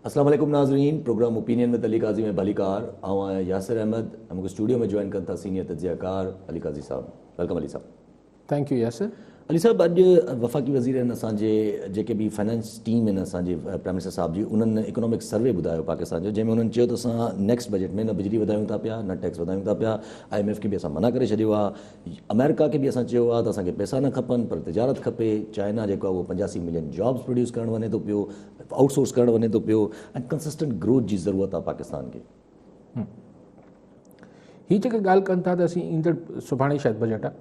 अस्सलाम वालेकुम नाज़रीन। प्रोग्राम ओपिनियन विद अली काजी में भली कार आऊं यासिर अहमद। हमको स्टूडियो में ज्वाइन करता सीनियर तज्ज़ियाकार Ali Qazi sahab. Welcome Ali sahab. Thank you Yasir. Ali sahab, अॼु वफ़ाक़ी वज़ीर आहिनि असांजे जेके बि फाइनेंस टीम आहिनि असांजे प्राइम मिनिस्टर साहब जी, उन्हनि इकोनॉमिक सर्वे ॿुधायो पाकिस्तान जो, जंहिंमें उन्हनि चयो त असां नेक्स्ट बजट में न बिजली वधायूं था पिया, न टैक्स वधायूं था पिया। IMF खे बि असां मना करे छॾियो आहे, अमेरिका खे बि असां चयो आहे त असांखे पैसा न खपनि पर तिजारत खपे। चाइना जेको आहे उहो 85 मिलियन जॉब्स प्रोड्यूस करणु वञे थो पियो, आउटसोर्स करणु वञे थो पियो, ऐं कंसिस्टेंट ग्रोथ जी ज़रूरत आहे पाकिस्तान खे। हीअ जेके ॻाल्हि कनि था त असीं ईंदड़ सुभाणे शायदि बजट आहे,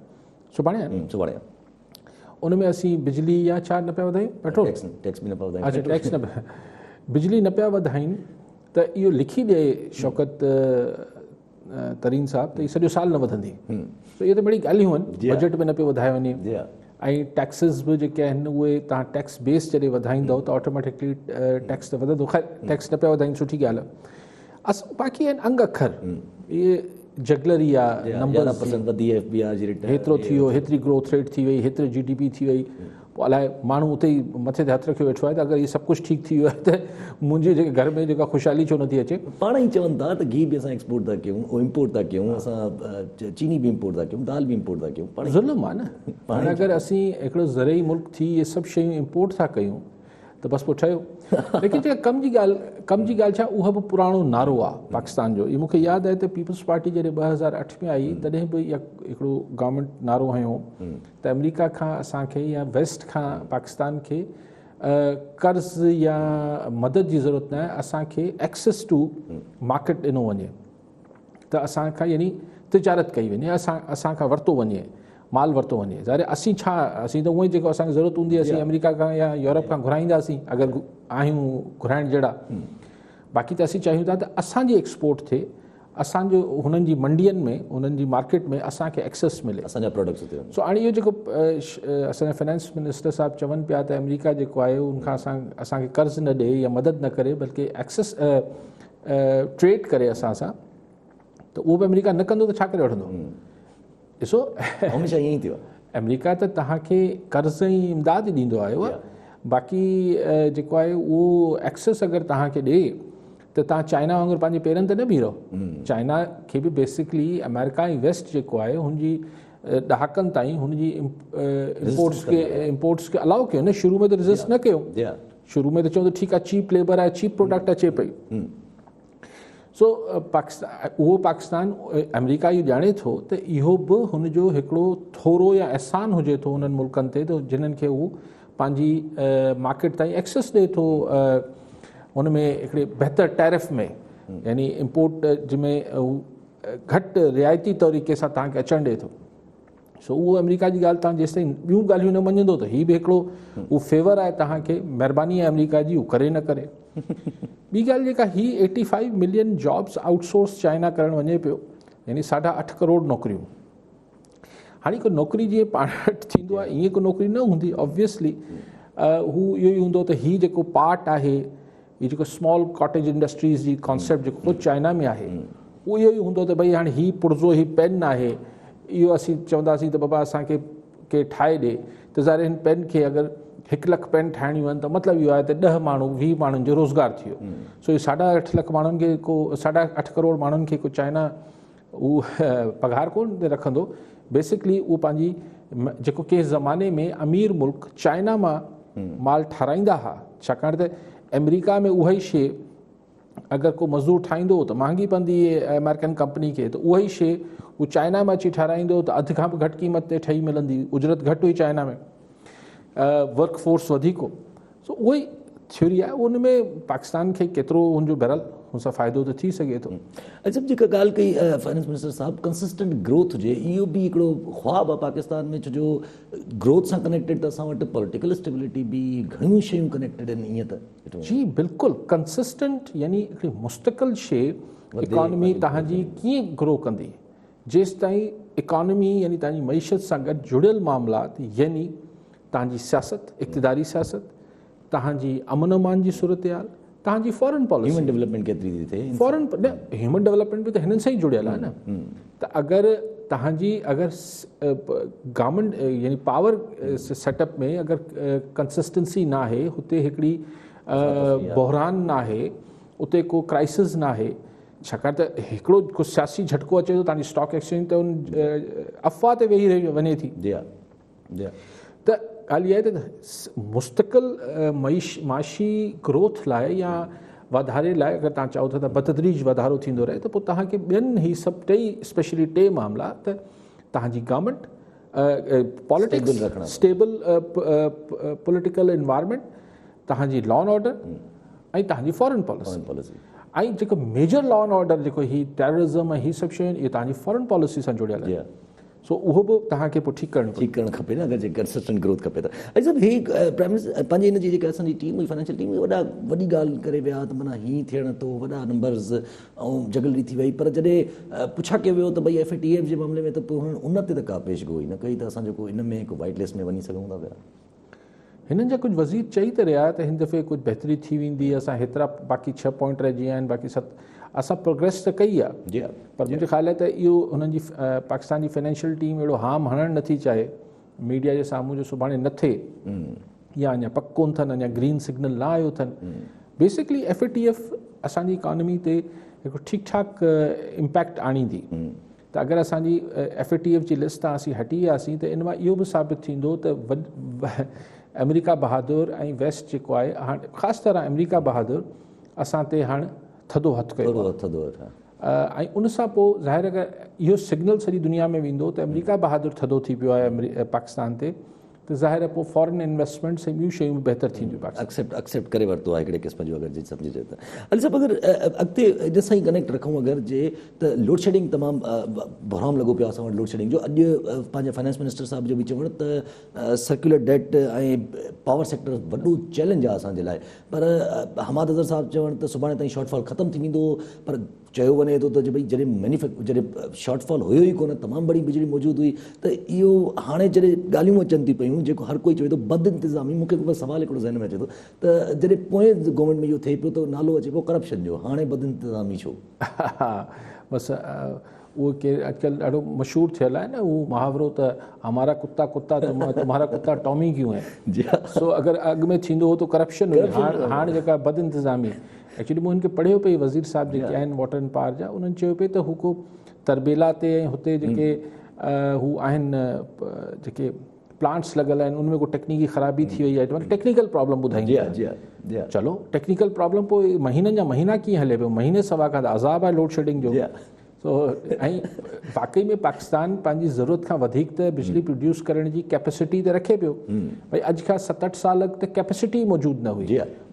सुभाणे उनमें असीं बिजली या छा न पिया वधायूं, पेट्रोल टैक्स बि न पिया वधायूं। अच्छा, टैक्स न पिया, बिजली न पिया वधाइनि त इहो लिखी ॾिए शौकत तरीन साहब त इहो सॼो साल न वधंदी। त इहे त बड़ी ॻाल्हियूं आहिनि, बजट में न पियो वधाए वञे। ऐं टैक्सिस बि जेके आहिनि उहे तव्हां टैक्स बेस जॾहिं वधाईंदव त ऑटोमेटिकली टैक्स त वधंदो। ख़ैर, टैक्स न पिया वधाइनि, सुठी ॻाल्हि आहे। असां बाक़ी आहिनि अंग अखर, इहे जगलरी आहे, नंबर हेतिरो थी वियो, हेतिरी ग्रोथ रेट थी वई, हेतिरी GDP थी वई। पोइ अलाए माण्हू उते ई मथे ते हथु रखियो वेठो आहे त अगरि इहे सभु कुझु ठीकु थी वियो आहे त मुंहिंजे जेके घर में जेका ख़ुशहाली छो नथी अचे। पाण ई चवनि था त घी बि असां एक्सपोर्ट था कयूं, इम्पोर्ट था कयूं, असां चीनी बि इम्पोर्ट था कयूं, दाल बि इम्पोर्ट था कयूं। पाण ज़ुल्म आहे न। हाणे अगरि असीं हिकिड़ो ज़रई मुल्क थी इहे सभु शयूं इम्पोर्ट था कयूं त बसि पोइ ठहियो। लेकिन जेका कम जी ॻाल्हि छा, उहा बि पुराणो नारो आहे पाकिस्तान जो। इहो मूंखे यादि आहे त पीपल्स पार्टी जॾहिं 2008 में आई तॾहिं बि इहा हिकिड़ो गवर्नमेंट नारो हयो त अमेरिका खां असांखे या वेस्ट खां पाकिस्तान खे कर्ज़ या मदद जी ज़रूरत न आहे, असांखे एक्सेस टू मार्केट ॾिनो वञे त असांखां यानी तिजारत कई वञे, असांखां वरितो वञे, माल वरितो वञे। ज़ाहिर असीं छा, असीं त उहो ई जेको असांखे ज़रूरत हूंदी असीं अमेरिका खां या यूरोप खां घुराईंदासीं अगरि आहियूं घुराइण जहिड़ा। बाक़ी त असीं चाहियूं था त असांजी एक्सपोर्ट थिए, असांजो हुननि जी मंडियुनि में, हुननि जी मार्केट में असांखे एक्सेस मिले, असांजा प्रोडक्ट्स थिए। सो हाणे इहो जेको असांजा फाइनेंस मिनिस्टर साहब चवनि पिया त अमेरिका जेको आहे उनखां असांखे कर्ज़ न ॾिए या मदद न करे बल्कि एक्सेस ट्रेड करे असां सां, त उहो बि अमेरिका न कंदो त छा करे वठंदो। ॾिसो, हमेशह ईअं ई थियो आहे। अमेरिका त तव्हांखे कर्ज़ ऐं इमदाद ई ॾींदो आयो आहे, बाक़ी जेको आहे उहो एक्सेस अगरि तव्हांखे ॾिए त तव्हां चाइना वांगुरु पंहिंजे पेरनि ते न बीहो। चाइना खे बि बेसिकली अमेरिका ऐं वेस्ट जेको आहे हुनजी ॾहाकनि ताईं हुनजी इम्पोर्ट्स खे अलाउ कयो न। शुरू में त रिज़िस्ट न कयो, शुरू में त चऊं त ठीकु आहे, चीप लेबर आहे, चीप प्रोडक्ट अचे पई। सो उहो पाकिस्तान अमेरिका इहो ॼाणे थो त इहो बि हुनजो हिकिड़ो थोरो या अहसान हुजे थो उन्हनि मुल्कनि ते त जिन्हनि खे उहो पंहिंजी मार्केट ताईं एक्सेस ॾिए थो, हुन में हिकिड़े बहितर टैरिफ में, यानी इम्पोर्ट जंहिंमें घटि रिआयती तरीक़े सां तव्हांखे अचणु ॾिए थो। सो उहो अमेरिका जी ॻाल्हि तव्हां जेसिताईं ॿियूं ॻाल्हियूं न मञंदो त हीअ बि हिकिड़ो उहो फेवर आहे तव्हांखे, महिरबानी आहे अमेरिका जी, उहो करे न करे। ॿी ॻाल्हि जेका हीअ 85 मिलियन जॉब्स आउटसोर्स चाइना करणु वञे पियो, यानी 8.5 करोड़ नौकरियूं। हाणे हिकु नौकिरी जीअं पाण वटि थींदो आहे ईअं को नौकिरी न हूंदी ऑब्वियसली। हू इहो ई हूंदो त हीअ जेको पार्ट आहे, हीअ जेको स्मॉल कॉटेज इंडस्ट्रीज़ जी कॉन्सेप्ट जेको ख़ुदि चाइना में आहे, उहो इहो ई हूंदो त भई हाणे हीअ पुर्ज़ो, हीअ पेन आहे, इहो असीं चवंदासीं त बाबा असांखे के ठाहे ॾिए त ज़ाहिर हिन पेन खे अगरि 1 लख पेन ठाहिणियूं आहिनि त मतिलबु इहो आहे त 10 माण्हू 20 माण्हुनि जो रोज़गार थी वियो। सो इहे 8.5 लख माण्हुनि खे को 8.5 करोड़ माण्हुनि खे को चाइना उहो पघार कोन रखंदो। बेसिकली उहो पंहिंजी जेको कंहिं ज़माने में अमीर मुल्क चाइना मां माल ठाराईंदा हुआ, छाकाणि त अमेरिका में उहा ई शइ अगरि को मज़दूर ठाहींदो त महांगी पवंदी अमेरिकन कंपनी खे, त उहा ई शइ उहो चाइना में अची ठाराईंदो त अधु खां बि घटि क़ीमत ते ठही मिलंदी, उजरत घटि हुई चाइना में, वर्क फोर्स वधीक हो। सो उहा ई थ्योरी आहे। उन में पाकिस्तान खे केतिरो हुनजो बहरहाल हुन सां फ़ाइदो त थी सघे थो। अच्छा, जेका ॻाल्हि कई फाइनेंस मिनिस्टर साहब, कंसिस्टेंट ग्रोथ हुजे, इहो बि हिकिड़ो ख्वाबु आहे पाकिस्तान में, छो जो ग्रोथ सां कनेक्टेड त असां वटि पॉलिटिकल स्टेबिलिटी बि घणियूं शयूं कनेक्टेड आहिनि। ईअं त जी बिल्कुलु कंसिस्टेंट, यानी हिकिड़ी मुस्तक़िल शइ इकॉनमी तव्हांजी कीअं ग्रो कंदी, जेसि ताईं इकॉनमी यानी तव्हांजी मईशत सां गॾु जुड़ियल मामलात, यानी तव्हांजी सियासत, इक़्तिदारी सियासत, तव्हांजी अमन अमान जी सूरत हाल, तव्हांजी फॉरेन पॉलिसी, ह्यूमन डेवलपमेंट केतिरी थी थिए, फॉरेन ह्यूमन डेवलपमेंट बि त हिननि सां ई जुड़ियल आहे न। त अगरि तव्हांजी गवर्नमेंट यानी पावर सेटअप में अगरि कंसिस्टेंसी न आहे, हुते हिकिड़ी बहरान न आहे, उते को क्राइसिस न आहे, छाकाणि त हिकिड़ो को सियासी झटको अचे थो तव्हांजी स्टॉक एक्सचेंज ते उन अफ़वाह ते वेही रही वञे थी। त ॻाल्हि इहा आहे त मुस्तक़िल माशी ग्रोथ लाइ या वाधारे लाइ अगरि तव्हां चओ था त बतदरीज वाधारो थींदो रहे त पोइ तव्हांखे ॿियनि ही सभु स्पेशली टे मामला त तव्हांजी government politics, stable political environment, तव्हांजी लॉ एंड ऑर्डर ऐं तव्हांजी फॉरेन पॉलिसी। ऐं जेको मेजर लॉ एंड ऑर्डर जेको ही टेररिज़म ऐं ही सभु शयूं इहे तव्हांजी फॉरेन पॉलिसी सां जुड़ियल आहे। सो उहो बि तव्हांखे पोइ ठीकु करणु खपे न, अगरि जे कंसिस्टेंट ग्रोथ खपे त। ऐं सभु ही प्राइम मिनिस्टर पंहिंजी हिन जी जेका असांजी टीम हुई फाइनेंशियल टीम, वॾी ॻाल्हि करे विया त माना हीअं थियण थो, वॾा नंबर्स ऐं जगलरी थी वई। पर जॾहिं पुछा कयो वियो त भई FATF जे मामले में त पोइ उन ते त का पेशगोई न कई त असां जेको इन में हिकु वाइट लिस्ट में वञी सघूं था पिया। हिननि जा कुझु वज़ीर चई त रहिया त हिन दफ़े कुझु बहितरी थी वेंदी, असां हेतिरा बाक़ी 6 पॉइंट रहिजी विया आहिनि, बाक़ी 7 असां प्रोग्रेस त कई आहे। पर मुंहिंजे ख़्याल आहे त इहो हुननि जी पाकिस्तान जी फाइनेंशियल टीम अहिड़ो हार्म हणणु नथी चाहे मीडिया जे साम्हूं जो सुभाणे न थिए, या अञा पक कोन अथनि, अञा ग्रीन सिग्नल न आयो अथनि। बेसिकली FATF असांजी इकॉनमी ते हिकु ठीकु ठाक इम्पैक्ट आणींदी। त अगरि असांजी FATF जी लिस्ट तां असीं हटी वियासीं त इन मां इहो बि साबित थींदो त अमेरिका बहादुर ऐं वेस्ट जेको आहे हाणे ख़ासि तरह अमेरिका बहादुर असां ते हाणे थधो हथु कयो ऐं उन सां पोइ ज़ाहिर अगरि इहो सिग्नल सॼी दुनिया में वेंदो त अमेरिका बहादुर थधो थी पियो आहे पाकिस्तान ते, त ज़ाहिर आहे पोइ फॉरेन इन्वेस्टमेंट्स ऐं ॿियूं शयूं बि बहितर थींदियूं। एक्सेप्ट करे वरितो आहे हिकिड़े क़िस्म जो, अगरि सम्झिजे त। अली साहिबु अगरि अॻिते इन सां ई कनेक्ट रखूं अगरि जे त लोड शेडिंग तमामु बहराम लॻो पियो आहे असां वटि लोड शेडिंग जो। अॼु पंहिंजे फाइनेंस मिनिस्टर साहिब जो बि चवणु त सर्कुलर डेट ऐं पावर सेक्टर वॾो चैलेंज आहे असांजे लाइ। पर हमाद अज़हर साहिबु चवणु त सुभाणे ताईं शॉर्टफॉल ख़तमु थी वेंदो, पर चयो वञे थो त भई जॾहिं शॉर्टफॉल हुयो ई कोन, तमामु बड़ी बिजली मौजूदु हुई, त इहो हाणे जॾहिं ॻाल्हियूं अचनि थी पियूं जेको हर कोई चवे थो बद इंतिज़ामी, मूंखे बसि सवालु हिकिड़ो ज़हन में अचे थो त जॾहिं पोइ गवर्नमेंट में इहो थिए पियो त नालो अचे पियो करप्शन जो, हाणे बद इंतिज़ामी छो? बसि उहो केरु अॼुकल्ह ॾाढो मशहूरु थियल आहे न उहो मुहावरो त हमारा कुत्ता कुत्ता तुम्हारा कुत्ता टॉमी क्यों है। सो अगरि अॻु में थींदो हो त करप्शन हुई, हाणे जेका बद इंतिज़ामी। एक्चुअली मूं हिनखे पढ़ियो पई वज़ीर साहिबु जेके आहिनि वाटर एंड पावर जा, उन्हनि चयो पिए त हू को तरबेला ते ऐं हुते जेके हू आहिनि जेके प्लांट्स लॻल आहिनि उनमें को टेक्निकी ख़राबी थी वई आहे, टेक्निकल प्रॉब्लम ॿुधाईंदी आहे। चलो टेक्निकल प्रॉब्लम पोइ महीननि जा महीना कीअं हले पियो, महीने सवा खां त अज़ाब आहे लोड शेडिंग जो। सो ऐं वाकई में पाकिस्तान पंहिंजी ज़रूरत खां वधीक त बिजली प्रोड्यूस करण जी कैपेसिटी त रखे पियो। भई अॼु खां 7-8 साल त कैपेसिटी मौजूदु न हुई,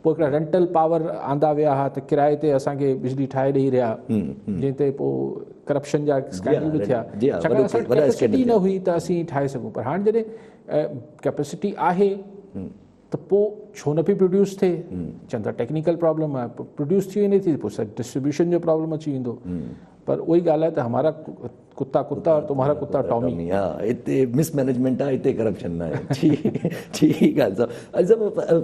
पोइ हिकिड़ा रेंटल पावर आंदा विया हुआ त किराए ते असांखे बिजली ठाहे ॾेई रहिया, जंहिं ते पोइ करप्शन जा स्कैंडल बि थिया, छाकाणि असांखे कैपेसिटी न हुई त असीं ठाहे सघूं। पर हाणे जॾहिं कैपेसिटी आहे त पोइ छो न पई प्रोड्यूस थिए, चवनि था टेक्निकल प्रॉब्लम आहे, प्रोड्यूस थी वञे थी पोइ डिस्ट्रीब्यूशन जो प्रॉब्लम अची वेंदो। पर उही ॻाल्हि आहे त हमारा कुत्ता कुत्ता और तुम्हारा कुत्ता टॉमी। हा, हिते मिसमैनेजमेंट आहे, हिते करप्शन न आहे। ठीकु आहे साहब। अॼु साहब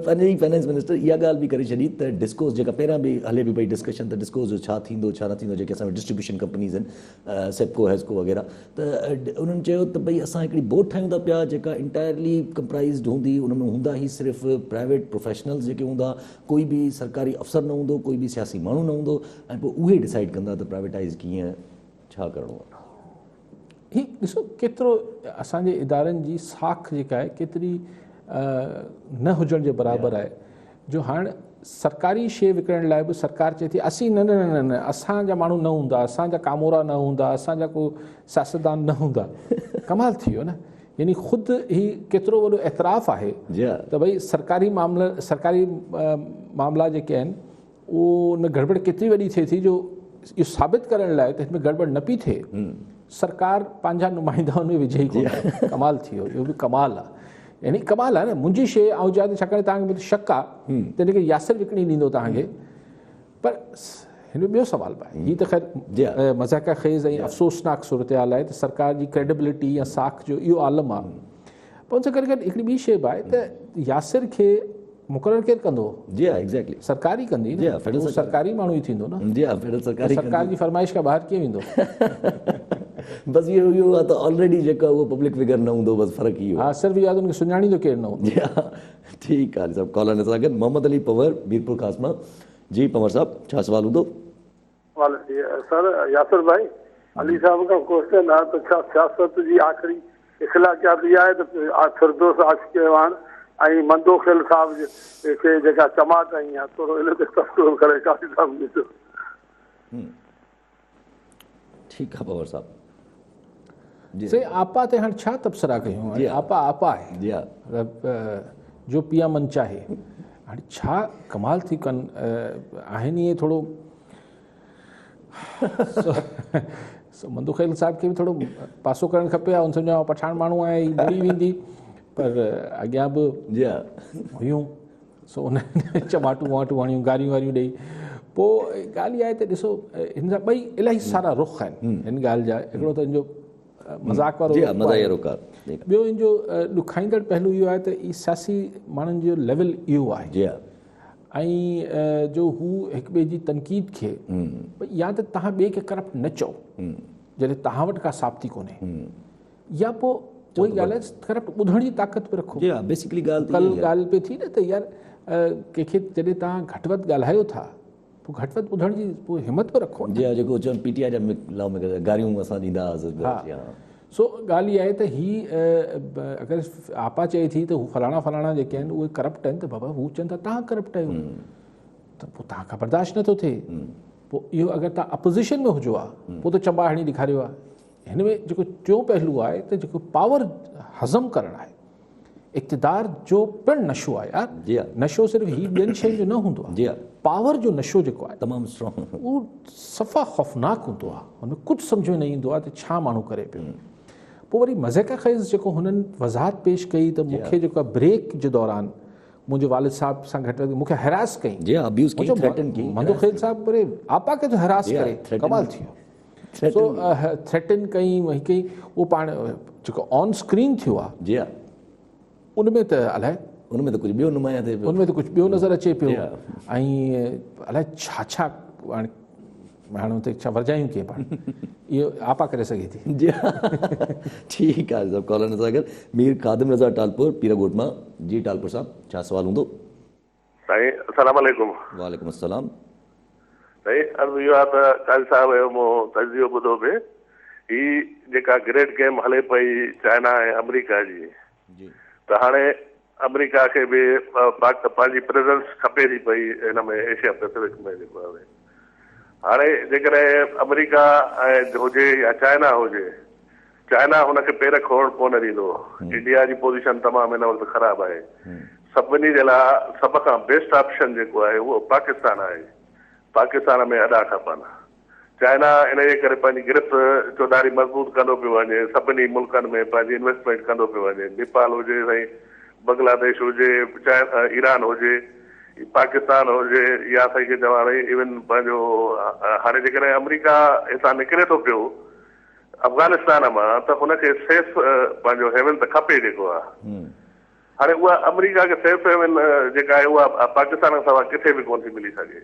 पंहिंजे ई फाइनेंस मिनिस्टर इहा ॻाल्हि बि करे छॾी त डिस्कोस जेका पहिरियां बि हले बि पई डिस्कशन त डिस्कोस जो छा थींदो छा न थींदो, जेके असां डिस्ट्रीब्यूशन कंपनीज़ आहिनि सेप्को हेस्को वग़ैरह, त उन्हनि चयो त भई असां हिकिड़ी बोर्ड ठाहियूं था पिया जेका इंटायरली कंप्राइज़ड हूंदी, उन में हूंदा ई सिर्फ़ु प्राइवेट प्रोफेशनल्स जेके हूंदा, कोई बि सरकारी अफ़सर न हूंदो, कोई बि सियासी माण्हू न हूंदो, ऐं पोइ उहे डिसाइड कंदा त प्राइवेटाइज़ कीअं छा करिणो आहे। हीअ ॾिसो केतिरो असांजे इदारनि जी साख जेका आहे केतिरी न हुजण जे बराबरि आहे, जो हाणे सरकारी शइ विकिणण लाइ बि सरकार चए थी असीं न न न न असांजा माण्हू न हूंदा, असांजा कामोरा न हूंदा, असांजा को सियासतदान न हूंदा। कमाल थी वियो न, यानी ख़ुदि ही केतिरो वॾो एतिराफ़ आहे त भई सरकारी मामला जेके आहिनि उहो न गड़बड़ केतिरी वॾी थिए थी, जो इहो साबित करण लाइ त हिन में गड़बड़ न पई थिए सरकार पंहिंजा नुमाइंदा हुन में विझे ई कोन। कमाल थी वियो, इहो बि कमाल आहे। यानी कमाल आहे न, मुंहिंजी शइ ऐं जाते छाकाणि तव्हांखे मुंहिंजो शक आहे त हिनखे यासिर विकिणी ॾींदो तव्हांखे। पर हिन में ॿियो सुवाल बि आहे, हीअ त ख़ैर मज़ाक़ ख़ेज़ ऐं अफ़सोसनाक सूरत हाल आहे त सरकार जी क्रेडिबिलिटी या साख जो इहो आलम आहे। पर उनसां गॾु गॾु हिकिड़ी ॿी शइ बि आहे त यासिर खे मुक़ररु केरु कंदो? जी हा, एग्ज़ैक्टली सरकार ई कंदी न, सरकारी माण्हू ई थींदो न। जी हा, सरकार जी फरमाइश खां ॿाहिरि कीअं वेंदो? बसि इहो आहे त ऑलरेडी जेका उहो पब्लिक फिगर न हूंदो, बसि फ़र्क़ु इहो। हा, सिर्फ़ु इहा उनखे सुञाणींदो केरु न हूंदो। जी हा, ठीकु आहे सभु कॉलर सां गॾु मोहम्मद अली पवर मीरपुर खास मां। जी पवर साहब, छा सवाल हूंदो? सर यासिर भाई, अली साहब का क्वेश्चन है तो छा सियासत जी आखिरी इख़्लाक़ियात इहा आहे त फिरदौस आशिक़वान ऐं मंदोखेल साहब खे जेका चमाट आई आहे, थोरो इन ते तस्करो करे काफ़ी साहब ॾिसो। ठीकु आहे पवर साहब जी। से आपा ते हाणे छा तबसरा कयूं? जी आपा आपा आहे, जी हा, जो पिया मन चाहे। हाणे छा कमाल थी कनि आहिनि इहे थोरो मंदोखेल साहब खे बि थोरो पासो करणु खपे। उन सम्झो पठाण माण्हू आहे, ही बुड़ी वेंदी, पर अॻियां बि जी हा, हुयूं सो उन चमाटूं वमाटूं हणियूं, गारियूं वारियूं ॾेई। पोइ ॻाल्हि इहा आहे त ॾिसो, हिन जा ॿई इलाही सारा रुख आहिनि हिन ॻाल्हि जा। हिकिड़ो त हिनजो मज़ाक वारो जी हा, रुख़ मज़ा आहे। इहो रोकार। ॿियो हिनजो ॾुखाईंदड़ पहलू इहो आहे त ई सियासी माण्हुनि जो लेवल इहो आहे जी हा, ऐं जो हू हिक ॿिए जी तनक़ीद खे या त तव्हां ॿिए खे करप्ट न चओ जॾहिं तव्हां वटि का साबिती कोन्हे, या पोइ उहा ई ॻाल्हि आहे करप्ट ॿुधण जी ताक़त बि रखो। जी हा, बेसिकली ॻाल्हि कल ॻाल्हि पई थी न त यार कंहिंखे जॾहिं तव्हां घटि वधि ॻाल्हायो था, पोइ घटि वधि ॿुधण जी पोइ हिमत बि रखो। जी हा, जेको चवनि पीटीआई जा लॉ में गारियूं असां ॾींदा हुआसीं। हा, सो ॻाल्हि इहा आहे त ही अगरि आपा चए थी त हू फलाणा फलाणा जेके आहिनि उहे करप्ट आहिनि, त बाबा हू चवनि था तव्हां करप्ट आहियो, त पोइ तव्हां खां बर्दाश्त नथो थिए। पोइ इहो अगरि तव्हां अपोज़िशन में हुजो आहे, पोइ त चंबा हणी ॾेखारियो आहे। हिन में जेको टियों पहलू आहे त जेको पावर हज़म करणु आहे, इक़्तिदार जो पिणु नशो आहे यार। जी हा, नशो सिर्फ़ु ही ॿियनि शयुनि जो न हूंदो आहे। जी हा, पावर जो नशो जेको आहे तमामु स्ट्रॉन्ग। उहो सफ़ा ख़ौफ़नाक हूंदो आहे, हुनमें कुझु सम्झ में न ईंदो आहे त छा माण्हू करे पियो। पोइ वरी मज़ाक़ ख़ैज़ जेको हुननि वज़ाहत पेश कई त मूंखे जेको आहे ब्रेक जे दौरान मुंहिंजे वालिद साहब सां घटि वधि मूंखे हैरास कई। जी हा, अब्यूज़ कई, थ्रेटन कई। मंदोखेल साहब वरी आपा खे तो हैरास करे, कमाल थी वियो। सो थ्रेटन कई वही कई, उहो पाण जेको ऑन स्क्रीन थियो आहे जी हा, उनमें त अलाए उनमें त कुझु ॿियो नुमाया थिए पियो। उनमें त कुझु ॿियो नज़र अचे पियो। ऐं अलाए छा छा हाणे माण्हू त छा वर्जायूं कीअं पाण इहो आपा करे सघे थी। जी हा, ठीकु आहे सभु कॉलर सां गॾु मीर ख़ादिम रज़ा टालपुर पीरगोट मां। जी टालपुर साहब, छा सवाल हूंदो? साईं अस्सलाम वालेकुम। वालेकुम अस्सलाम। साईं अर्ज़ु इहो आहे त काज़ी साहिब जो मूं तज़ियो ॿुधो पिए, ही जेका ग्रेट गेम हले पई चाइना ऐं अमरीका जी, त हाणे अमरीका खे बि पंहिंजी प्रेज़ेंस खपे थी पई हिन में एशिया पैसिफिक में जेको आहे। हाणे जेकॾहिं अमरीका हुजे या चाइना हुजे, चाइना हुनखे पेर खोड़ कोन ॾींदो। इंडिया जी पोज़ीशन तमामु हिन वक़्तु ख़राबु आहे। सभिनी जे लाइ सभ खां बेस्ट ऑप्शन जेको आहे उहो पाकिस्तान आहे। पाकिस्तान में अॾा खपनि। चाइना इन जे करे पंहिंजी गिरफ़्त चौधारी मज़बूत कंदो पियो वञे, सभिनी मुल्कनि में पंहिंजी इन्वेस्टमेंट कंदो पियो वञे। नेपाल हुजे, साईं बांग्लादेश हुजे, ईरान हुजे, पाकिस्तान हुजे, या साईं खे चवां भई इवन पंहिंजो हाणे जेकॾहिं अमरीका हितां निकिरे थो पियो अफ़गानिस्तान मां, त हुनखे सेफ पंहिंजो हेवन त खपे जेको आहे। हाणे उहा अमरीका खे सेफ हेवन जेका आहे उहा पाकिस्तान खां सवाइ किथे बि कोन थी मिली सघे।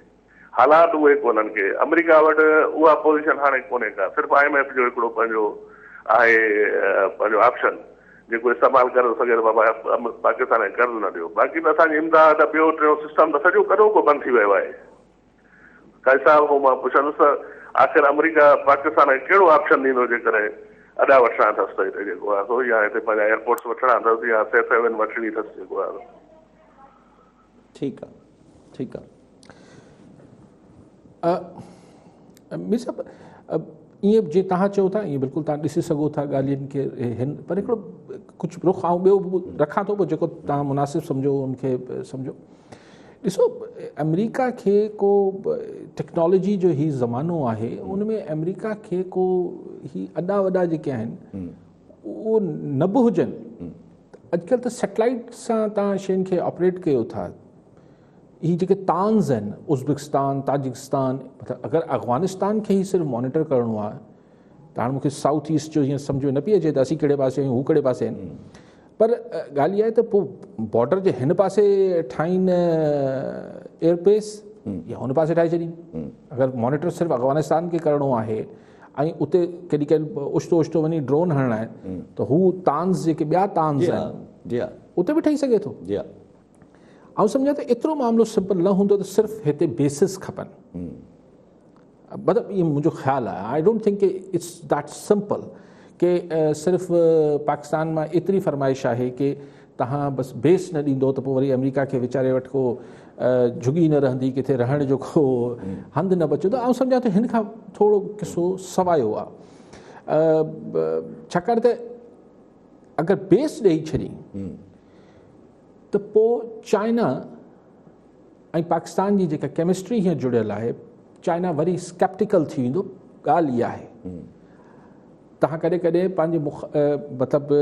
हालात उहे कोन्हनि के अमरीका वटि उहा पोज़ीशन हाणे कोन्हे का, सिर्फ़ु IMF जो हिकिड़ो पंहिंजो आहे पंहिंजो ऑप्शन जेको इस्तेमालु करे सघे त बाबा पाकिस्तान खे कर्ज़ न ॾियो। बाक़ी त असांजी इमदाद ॿियो टियों सिस्टम त सॼो कॾो को बंदि थी वियो आहे। काज़ी साहिब खां मां पुछंदुसि आख़िर अमरीका पाकिस्तान खे कहिड़ो ऑप्शन ॾींदो जेकॾहिं अॾा वठणा अथसि त हिते जेको आहे सो, या हिते पंहिंजा एयरपोर्ट्स वठणा अथसि या सेफ हेवन वठणी अथसि जेको आहे। ठीकु आहे, ठीकु आहे। मीर साहब ईअं जीअं तव्हां चओ था ईअं बिल्कुलु तव्हां ॾिसी सघो था ॻाल्हियुनि खे हिन, पर हिकिड़ो कुझु रुख ऐं ॿियो रखां थो पोइ जेको तव्हां मुनासिबु सम्झो उनखे सम्झो। ॾिसो अमेरिका खे को टेक्नोलॉजी जो ही ज़मानो आहे, उन में अमेरिका खे को ही अॾा वॾा जेके आहिनि उहो न बि हुजनि। अॼुकल्ह त सैटेलाइट सां तव्हां शयुनि खे ऑपरेट कयो था। ही जेके तांज़ आहिनि उज़्बेकिस्तान, ताजिकिस्तान, मतिलबु अगरि अफ़गानिस्तान खे ई सिर्फ़ु मॉनिटर करिणो आहे त हाणे मूंखे साउथ ईस्ट जो हीअं सम्झ में न पई अचे त असीं कहिड़े पासे आहियूं, हू कहिड़े पासे आहिनि। पर ॻाल्हि इहा आहे त पोइ बॉर्डर जे हिन पासे ठाहीनि एयरबेस या हुन पासे ठाहे छॾीनि। अगरि मॉनिटर सिर्फ़ु अफ़गानिस्तान खे करिणो आहे ऐं उते केॾी केॾी उछतो उछतो वञी ड्रोन हणणा आहिनि त हू तांस जेके ॿिया तांस आहिनि उते बि ठही सघे थो। ऐं सम्झां त एतिरो मामिलो सिंपल न हूंदो त सिर्फ़ु हिते बेसिस खपनि, मतिलबु इहो मुंहिंजो ख़्यालु आहे। I don't think it's that simple कि सिर्फ़ु पाकिस्तान मां एतिरी फरमाइश आहे कि तव्हां बसि बेस न ॾींदो त पोइ वरी अमेरिका खे वीचारे वटि को झुगी न रहंदी, किथे रहण जो को हंधि न बचंदो। ऐं सम्झां त हिन खां थोरो किसो सवायो आहे, छाकाणि त अगरि बेस ॾेई छॾी त पोइ चाइना ऐं पाकिस्तान जी जेका केमिस्ट्री हीअं जुड़ियल आहे, चाइना वरी स्केप्टिकल थी वेंदो। ॻाल्हि इहा आहे, तव्हां कॾहिं कॾहिं पंहिंजे मतिलबु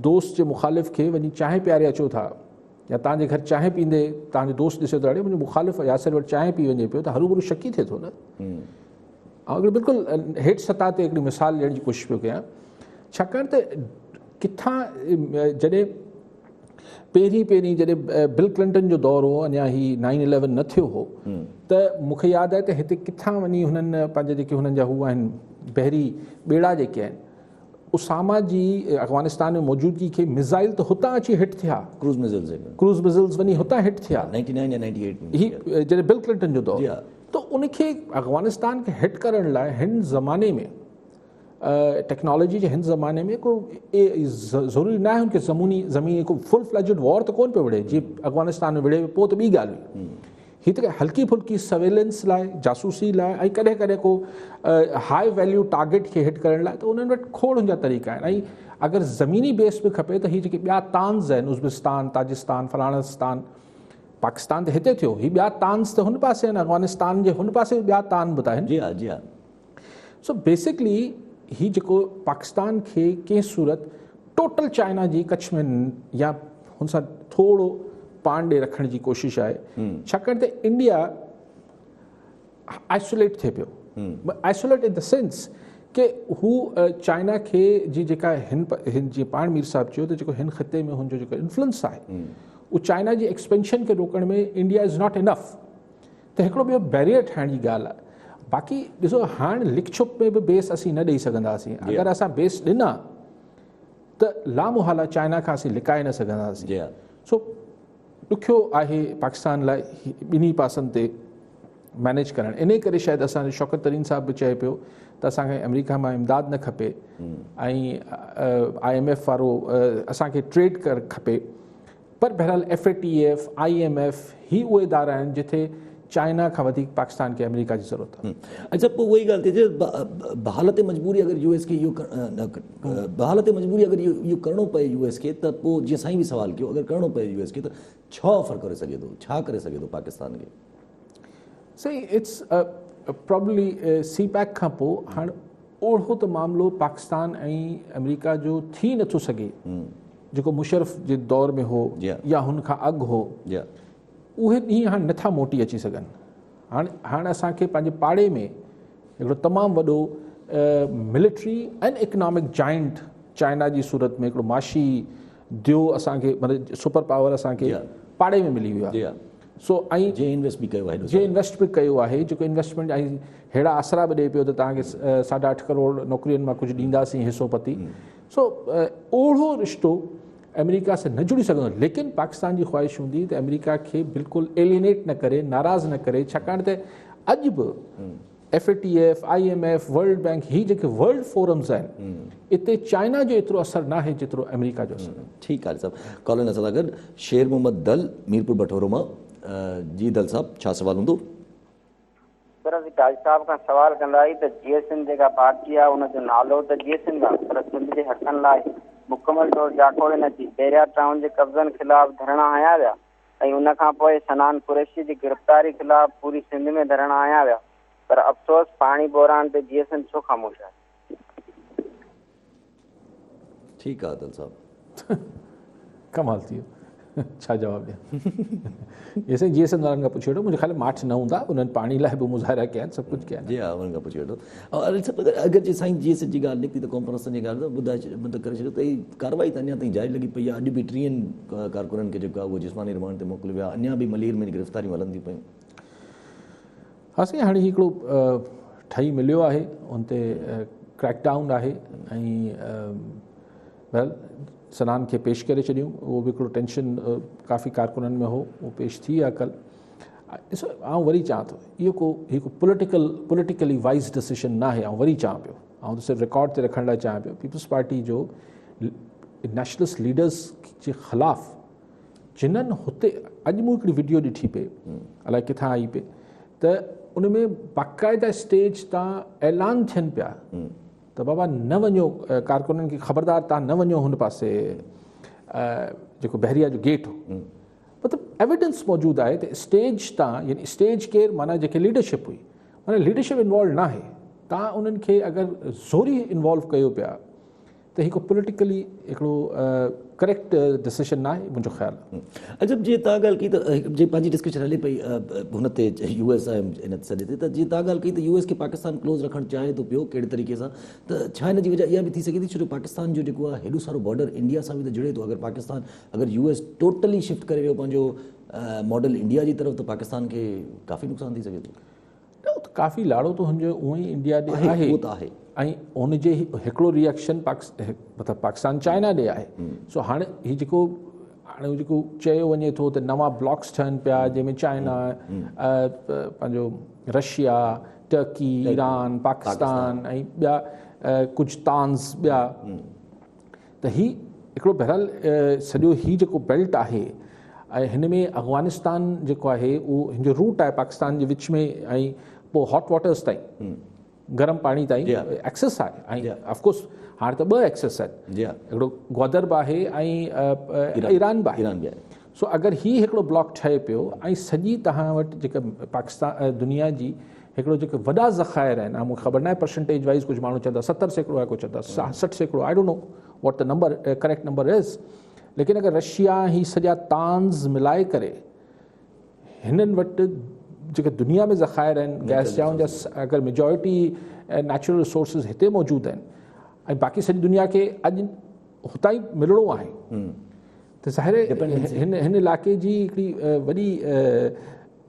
दोस्त जे मुखालिफ़ खे वञी चांहि पियारे अचो था, या तव्हांजे घर चांहि पींदे तव्हांजो दोस्त ॾिसे थो अड़े मुंहिंजो मुखालिफ़ यासिर वटि चांहि पी वञे पियो, त हरू शकी थिए थो न। ऐं हिकिड़ी बिल्कुलु हेठि सतह ते हिकिड़ी मिसाल ॾियण जी कोशिशि पियो कयां, छाकाणि त किथां जॾहिं पहिरीं जॾहिं बिल क्लिंटन जो दौरु हो, अञा ही 9/11 न थियो हो, त मूंखे यादि आहे त हिते किथां वञी हुननि पंहिंजे जेके हुननि जा हू आहिनि बहरी ॿेड़ा जेके आहिनि, उसामा जी अफ़गानिस्तान में मौजूदगी खे मिज़ाइल त हुतां अची हिट थिया, क्रूज़ मिज़ाइल्स वञी हुतां हिट थिया 99 या 98 में, ही जॾहिं बिल क्लिंटन जो दौरु। त उनखे अफ़गानिस्तान खे हिट करण लाइ हिन ज़माने में टेक्नोलॉजी जे हिन ज़माने में को ज़रूरी न आहे उनखे ज़मीनी को फुल फ्लैजेड वॉर त कोन पियो विढ़े, जीअं अफ़गानिस्तान में विढ़े पोइ त ॿी ॻाल्हि हुई। हीअ त हल्की फुल्की सर्वेलेंस लाइ, जासूसी लाइ, ऐं कॾहिं कॾहिं को हाई वैल्यू टारगेट खे हिट करण लाइ, त उन्हनि वटि खोड़ जा तरीक़ा आहिनि। ऐं अगरि ज़मीनी बेस बि खपे त हीअ जेके ॿिया तांस आहिनि, उज़्बेकिस्तान, ताजिस्तान, फलाणिस्तान, पाकिस्तान त हिते थियो, हीअ ॿिया तांस त हुन पासे आहिनि, अफ़गानिस्तान जे हुन पासे ॿिया तान बि आहिनि। सो बेसिकली ही जेको पाकिस्तान खे कंहिं सूरत टोटल चाइना जी कच्छ में या हुन सां थोरो पाण ॾे रखण जी कोशिशि आहे, छाकाणि त इंडिया आइसोलेट थिए पियो। आइसोलेट इन द सेंस कि हू चाइना खे जी जेका हिन जीअं पाण मीर साहिबु चयो त जेको हिन ख़िते में हुनजो जेको इन्फ्लुएंस आहे, उहो चाइना जी एक्सपेंशन खे रोकण में इंडिया इज़ नॉट इनफ। त हिकिड़ो ॿियो बैरियर ठाहिण जी ॻाल्हि आहे। बाक़ी ॾिसो, हाणे लिखछुप में बि बेस असीं न ॾेई सघंदासीं। अगरि असां बेस ॾिना त लामुहाला चाइना खां असीं लिकाए न सघंदासीं। सो ॾुखियो आहे पाकिस्तान लाइ ॿिन्ही पासनि ते मैनेज करणु। इन करे शायदि असांजो शौकत तरीन साहिब बि चए पियो त असांखे अमेरिका मां इमदाद न खपे, ऐं IMF वारो असांखे ट्रेड कर खपे। पर बहरहाल FATF, IMF ही उहे इदारा आहिनि जिथे चाइना खां वधीक पाकिस्तान खे अमेरिका जी ज़रूरत आहे। अच्छा, पोइ उहा ई ॻाल्हि थिए बहालत मजबूरी अगरि US खे इहो बहालत मजबूरी अगरि इहो करिणो पए US खे, त पोइ जीअं साईं बि सवाल कयो, अगरि करिणो पए US खे त छा ऑफर करे सघे थो, छा करे सघे थो पाकिस्तान खे? सही, इट्स प्रॉब्ली CPEC खां पोइ हाणे ओढ़ो त मामिलो पाकिस्तान ऐं अमेरिका जो थी नथो सघे जेको मुशर्रफ जे दौर में हो या हुन खां अॻु हो। उहे ॾींहं हाणे नथा मोटी अची सघनि। हाणे असांखे पंहिंजे पाड़े में हिकिड़ो तमामु वॾो military and economic giant China जी सूरत में हिकिड़ो माशी दियो असांखे, मतिलबु सुपर पावर असांखे पाड़े में मिली वियो आहे। सो ऐं जे इन्वेस्ट बि कयो आहे, जेको इन्वेस्टमेंट ऐं अहिड़ा आसरा बि ॾिए पियो त तव्हांखे 8.5 करोड़ नौकरियुनि मां कुझु ॾींदासीं हिसोपति। सो ओढ़ो रिश्तो अमेरिका से न जुड़ी सघंदो। लेकिन पाकिस्तान जी ख़्वाहिश हूंदी त अमेरिका खे बिल्कुलु एलिनेट न करे, नाराज़ न करे, छाकाणि त अॼु बि FATF, IMF, वर्ल्ड बैंक, ही जेके वर्ल्ड फोरम्स आहिनि, इते चाइना जो एतिरो असरु न आहे जेतिरो अमेरिका जो असरु। ठीकु आहे साहब। कॉलिन असां सां गॾु शेर मोहम्मद दल, मीरपुर बठोरो मां। जी दल साहब, छा सवाल हूंदो? सर, असीं ताज साहब खां सवाल कंदासीं त GSN जेका पार्टी आहे उनजो नालो त GSN आहे, पर सिंध जे हक़नि लाइ मुकमल तौर जाकोड़े न थी। पहिरियां टाउन जे कब्ज़नि ख़िलाफ़ धरणा हया विया, ऐं उनखां पोइ सनान कुरैशी जी गिरफ़्तारी ख़िलाफ़ पूरी सिंध में धरणा हया विया। पर अफ़सोस पाणी बहिरान ते GSN छो ख़ामोश आहे? ठीकु आहे दल साहब, कमाल थी वियो। छा जवाबु ॾियां? ये साईं GSN वारनि खां पुछी वठो, मुंहिंजे ख़्याल माठ न हूंदा, उन्हनि पाणी लाइ बि मुज़ाहिरा कया आहिनि, सभु कुझु कया आहिनि। जी हा, उन्हनि खां पुछी वठो। ऐं अगरि जे साईं GSN जी ॻाल्हि निकिती त कॉन्फ्रेंस जी ॻाल्हि त ॿुधाए मतिलबु करे छॾियो त हीअ कार्रवाई त अञा ताईं जारी लॻी पई आहे। अॼु बि 30 कारकुननि खे जेको आहे उहो जिस्मानी रिमांड ते मोकिलियो वियो आहे। अञा बि मलीर में गिरफ़्तारियूं हलनि थियूं पयूं। हा साईं, हाणे हिकिड़ो ठही मिलियो आहे, उन ते क्रैकडाउन आहे ऐं वेल सनान खे पेश करे छॾियूं। उहो बि हिकिड़ो टेंशन काफ़ी कारकुननि में हो, उहो पेश थी विया कल। ॾिसो आउं वरी चवां थो इहो को पॉलिटिकली वाइज़ डिसीजन न आहे। आउं वरी चवां पियो, आउं त सिर्फ़ु रिकॉर्ड ते रखण लाइ चाहियां पियो, पीपल्स पार्टी जो नेशनलिस्ट लीडर्स जे ख़िलाफ़ जिन्हनि हुते, अॼु मूं हिकिड़ी वीडियो ॾिठी पे, अलाए किथां आई पे, त उन में बाक़ाइदा स्टेज तां ऐलान थियनि पिया त बाबा न वञो, कारकुननि खे ख़बरदार तव्हां न वञो हुन पासे जेको बहरिया जो गेट हो। मतिलबु एविडेंस मौजूदु आहे त स्टेज तां, यानी स्टेज केरु माना जेके लीडरशिप हुई, माना लीडरशिप इन्वॉल्व न आहे, तव्हां उन्हनि खे अगरि ज़ोरी इन्वॉल्व कयो पिया त हिकु पॉलिटिकली हिकिड़ो करेक्ट डिसीजन न आहे मुंहिंजो ख़्यालु। अच्छा, जीअं तव्हां ॻाल्हि कई त जीअं पंहिंजी डिस्कशन हले पई हुन ते US इन सॾे ते, त जीअं तव्हां ॻाल्हि कई त US खे पाकिस्तान क्लोज़ रखणु चाहे थो पियो कहिड़े तरीक़े सां, त छा हिन जी वजह इहा बि थी सघे थी, छो जो पाकिस्तान जो जेको आहे हेॾो सारो बॉर्डर इंडिया सां बि त जुड़े थो। अगरि पाकिस्तान, अगरि US टोटली शिफ्ट करे वियो पंहिंजो मॉडल इंडिया जी तरफ़, त पाकिस्तान खे काफ़ी नुक़सानु थी सघे थो। काफ़ी लाड़ो त हुनजो उहो ई इंडिया ॾे आहे, उहो त आहे, ऐं हुनजे हिकिड़ो रिएक्शन मतिलबु पाकिस्तान चाइना ॾे आहे। सो हाणे हीउ जेको चयो वञे थो त नवां ब्लॉक्स ठहनि पिया, जंहिंमें चाइना, पंहिंजो रशिया, टर्की, ईरान, पाकिस्तान ऐं ॿिया कुझु तांस ॿिया, त हीउ हिकिड़ो बहरहाल सॼो हीउ जेको बेल्ट आहे ऐं हिन में अफ़गानिस्तान जेको आहे उहो हिन जो रूट आहे पाकिस्तान जे विच में, ऐं पोइ हॉट वाटर्स ताईं, गरम पाणी ताईं एक्सेस आहे। ऐं ऑफकोर्स हाणे त 2 एक्सेस आहिनि, हिकिड़ो ग्वादर बि आहे ऐं ईरान बि आहे। सो अगरि हीउ हिकिड़ो ब्लॉक ठहे पियो ऐं सॼी तव्हां वटि जेका पाकिस्तान दुनिया जी हिकिड़ो जेके वॾा ज़ख़ाइर आहिनि, मूंखे ख़बर न आहे परसेंटेज वाइज़, कुझु माण्हू चवंदा 70% आहे, कुझु चवंदा 60%, I don't know what the number correct number is. लेकिन अगरि रशिया ही सॼा तांस मिलाए करे हिननि वटि जेके दुनिया में ज़ख़ाइर आहिनि गैस जा, उनजा अगरि मेजॉरिटी नेचुरल रिसोर्सिस हिते मौजूदु आहिनि ऐं बाक़ी सॼी दुनिया खे अॼु हुतां ई मिलणो आहे, त ज़ाहिर हिन इलाइक़े जी हिकिड़ी वॾी